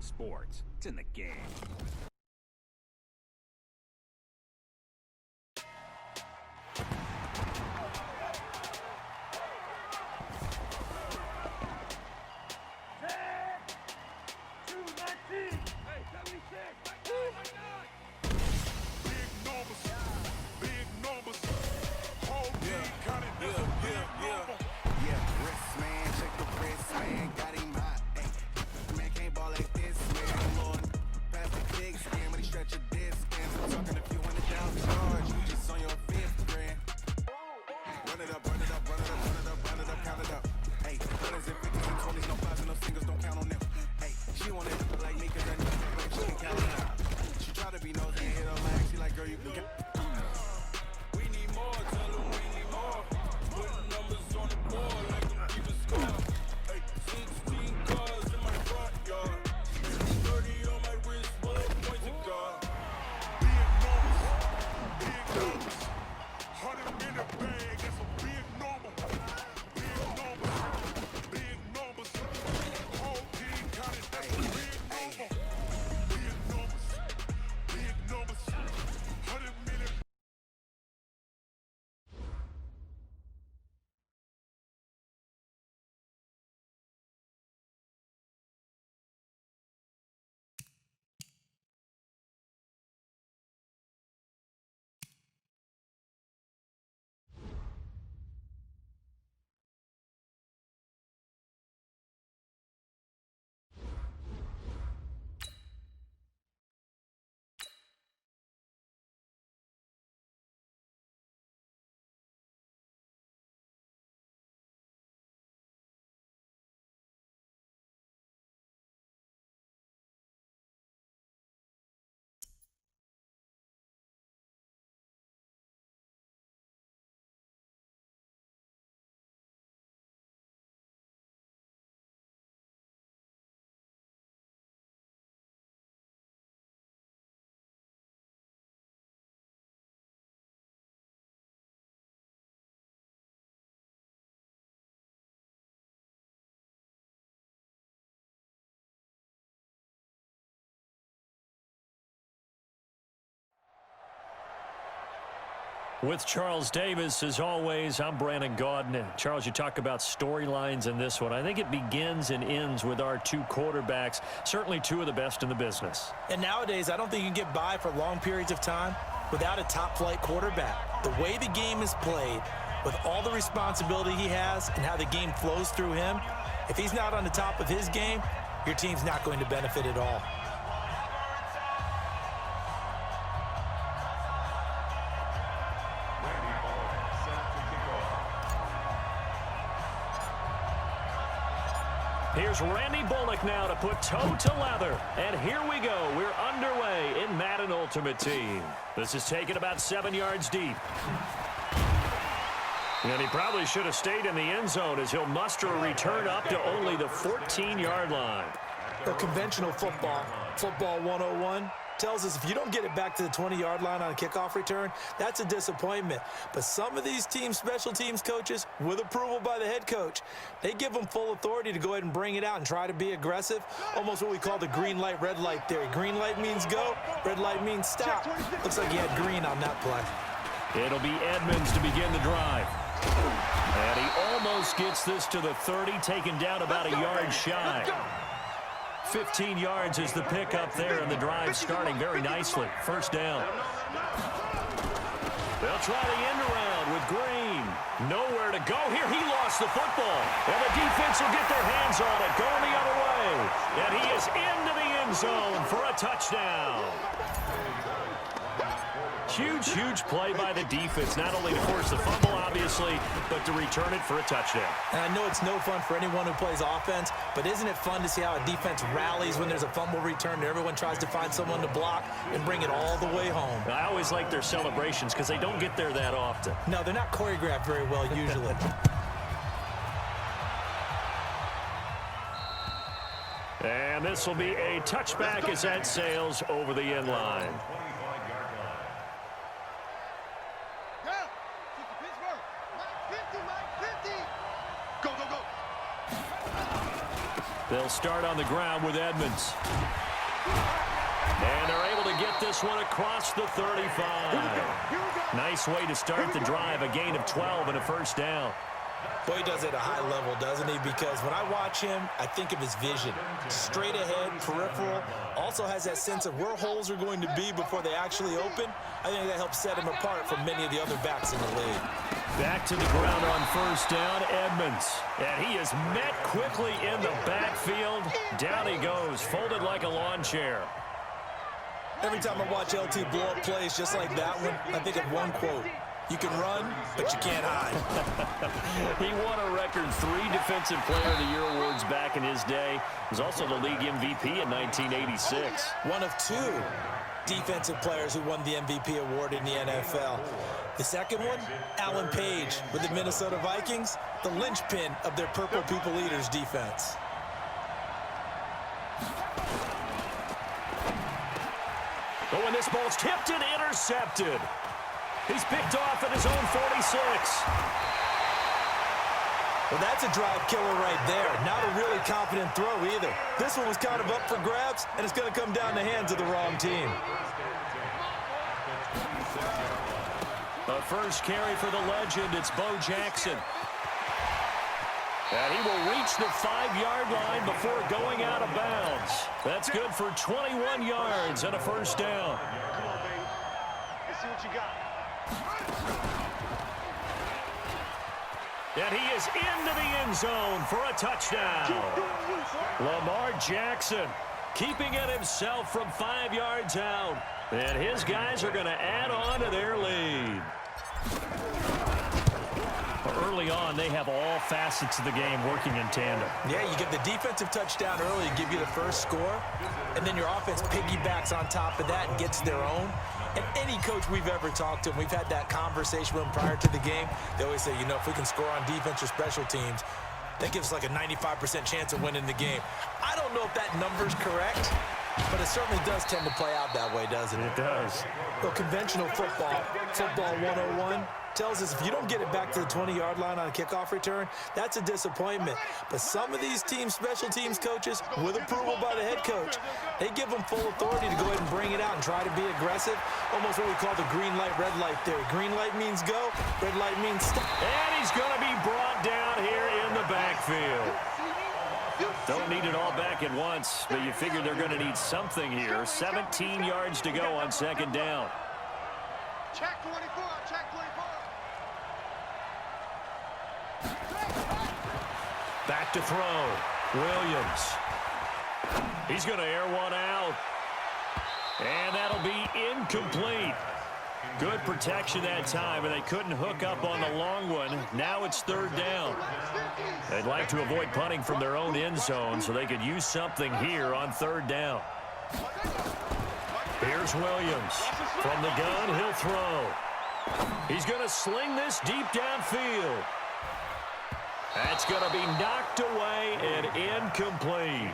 Sports. It's in the game. With Charles Davis, as always, I'm Brandon Gaudin. Charles, you talk about storylines in this one. I think it begins and ends with our two quarterbacks, certainly two of the best in the business. And nowadays, I don't think you can get by for long periods of time without a top-flight quarterback. The way the game is played, with all the responsibility he has and how the game flows through him, if he's not on the top of his game, your team's not going to benefit at all. Here's Randy Bullock now to put toe to leather. And here we go. We're underway in Madden Ultimate Team. This is taken about 7 yards deep. And he probably should have stayed in the end zone as he'll muster a return up to only the 14-yard line. A conventional football 101, tells us if you don't get it back to the 20-yard line on a kickoff return, that's a disappointment. But some of these special teams coaches, with approval by the head coach, they give them full authority to go ahead and bring it out and try to be aggressive, almost what we call the green light, red light theory. Green light means go, red light means stop. Looks like he had green on that play. It'll be Edmonds to begin the drive. And he almost gets this to the 30, taken down about a yard shy. 15 yards is the pickup there, and the drive starting very nicely. First down. They'll try the end around with Green. Nowhere to go here. He lost the football. And the defense will get their hands on it, going the other way. And he is into the end zone for a touchdown. Huge, huge play by the defense, not only to force the fumble, obviously, but to return it for a touchdown. And I know it's no fun for anyone who plays offense, but isn't it fun to see how a defense rallies when there's a fumble return and everyone tries to find someone to block and bring it all the way home? I always like their celebrations because they don't get there that often. No, they're not choreographed very well usually. And this will be a touchback as that sails over the end line. They'll start on the ground with Edmonds. And they're able to get this one across the 35. Nice way to start the drive, a gain of 12 and a first down. Boy, he does it at a high level, doesn't he? Because when I watch him, I think of his vision. Straight ahead, peripheral. Also has that sense of where holes are going to be before they actually open. I think that helps set him apart from many of the other backs in the league. Back to the ground on first down, Edmonds. And he is met quickly in the backfield. Down he goes, folded like a lawn chair. Every time I watch LT blow up plays just like that one, I think of one quote. You can run, but you can't hide. He won a record 3 Defensive Player of the Year awards back in his day. He was also the league MVP in 1986. One of 2 defensive players who won the MVP award in the NFL. The second one, Alan Page with the Minnesota Vikings, the linchpin of their Purple People Eaters defense. Oh, and this ball's tipped and intercepted. He's picked off at his own 46. Well, that's a drive killer right there. Not a really confident throw either. This one was kind of up for grabs, and it's going to come down the hands of the wrong team. The first carry for the legend, it's Bo Jackson. And he will reach the 5-yard line before going out of bounds. That's good for 21 yards and a first down. Let's see what you got. And he is into the end zone for a touchdown. Lamar Jackson keeping it himself from 5 yards out. And his guys are going to add on to their lead. Early on, they have all facets of the game working in tandem. Yeah, you get the defensive touchdown early to give you the first score, and then your offense piggybacks on top of that and gets their own. And any coach we've ever talked to, and we've had that conversation with them prior to the game, they always say, you know, if we can score on defense or special teams, that gives us like a 95% chance of winning the game. I don't know if that number's correct, but it certainly does tend to play out that way, doesn't it? It does. Well, conventional football 101, tells us if you don't get it back to the 20-yard line on a kickoff return, that's a disappointment. But some of these team special teams coaches, with approval by the head coach, they give them full authority to go ahead and bring it out and try to be aggressive, almost what we call the green light, red light theory. Green light means go, red light means stop. And he's going to be brought down here in the backfield. Don't need it all back at once, but you figure they're going to need something here. 17 yards to go on second down. Check 24, check 24. Back to throw. Williams. He's going to air one out. And that'll be incomplete. Good protection that time, and they couldn't hook up on the long one. Now it's third down. They'd like to avoid punting from their own end zone so they could use something here on third down. Here's Williams. From the gun, he'll throw. He's going to sling this deep downfield. That's going to be knocked away and incomplete.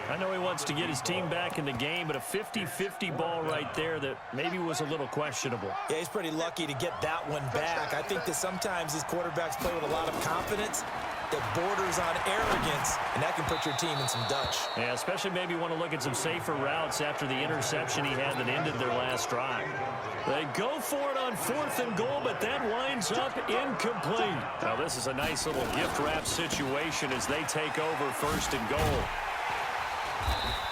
I know he wants to get his team back in the game, but a 50-50 ball right there that maybe was a little questionable. Yeah, he's pretty lucky to get that one back. I think that sometimes these quarterbacks play with a lot of confidence that borders on arrogance, and that can put your team in some Dutch. Yeah, especially maybe want to look at some safer routes after the interception he had that ended their last drive. They go for it on 4th and goal, but that winds up incomplete. Now, this is a nice little gift wrap situation as they take over 1st and goal.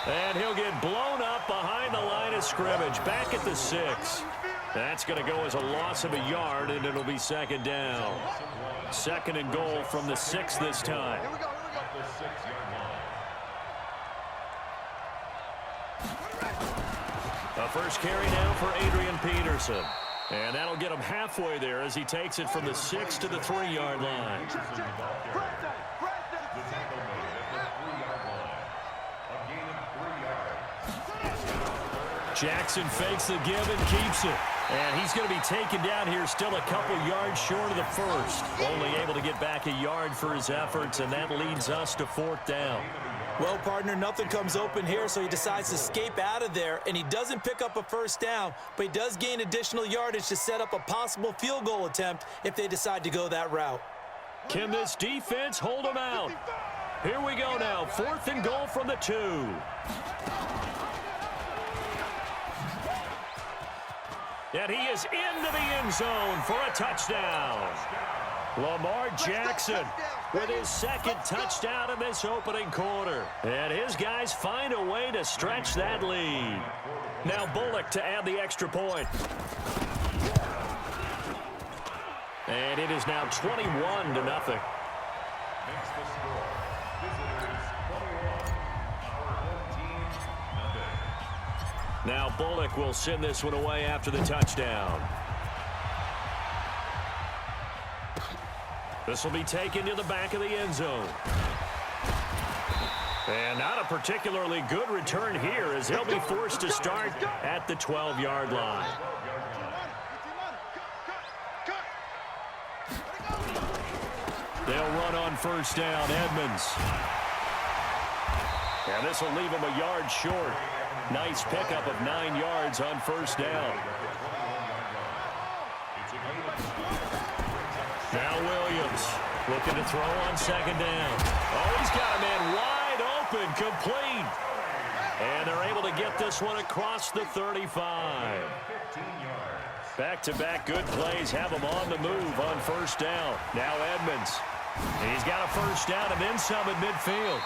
And he'll get blown up behind the line of scrimmage, back at the 6. That's going to go as a loss of a yard, and it'll be second down. 2nd and goal from the 6 this time. Here we go. A first carry now for Adrian Peterson. And that'll get him halfway there as he takes it from the 6 to the 3-yard line. Jackson fakes the give and keeps it. And he's going to be taken down here still a couple yards short of the first. Only able to get back a yard for his efforts, and that leads us to 4th down. Well, partner, nothing comes open here, so he decides to escape out of there, and he doesn't pick up a first down, but he does gain additional yardage to set up a possible field goal attempt if they decide to go that route. Can this defense hold him out? Here we go now. 4th and goal from the 2. And he is into the end zone for a touchdown. Lamar Jackson with his 2nd touchdown in this opening quarter. And his guys find a way to stretch that lead. Now Bullock to add the extra point. And it is now 21-0. Now Bullock will send this one away after the touchdown. This will be taken to the back of the end zone. And not a particularly good return here as they'll be forced to start at the 12-yard line. They'll run on first down, Edmonds. And this will leave him a yard short. Nice pickup of 9 yards on first down. Now Williams looking to throw on 2nd down. Oh, he's got a man wide open, complete. And they're able to get this one across the 35. Back-to-back good plays have him on the move on first down. Now Edmonds. He's got a first down and then some at midfield.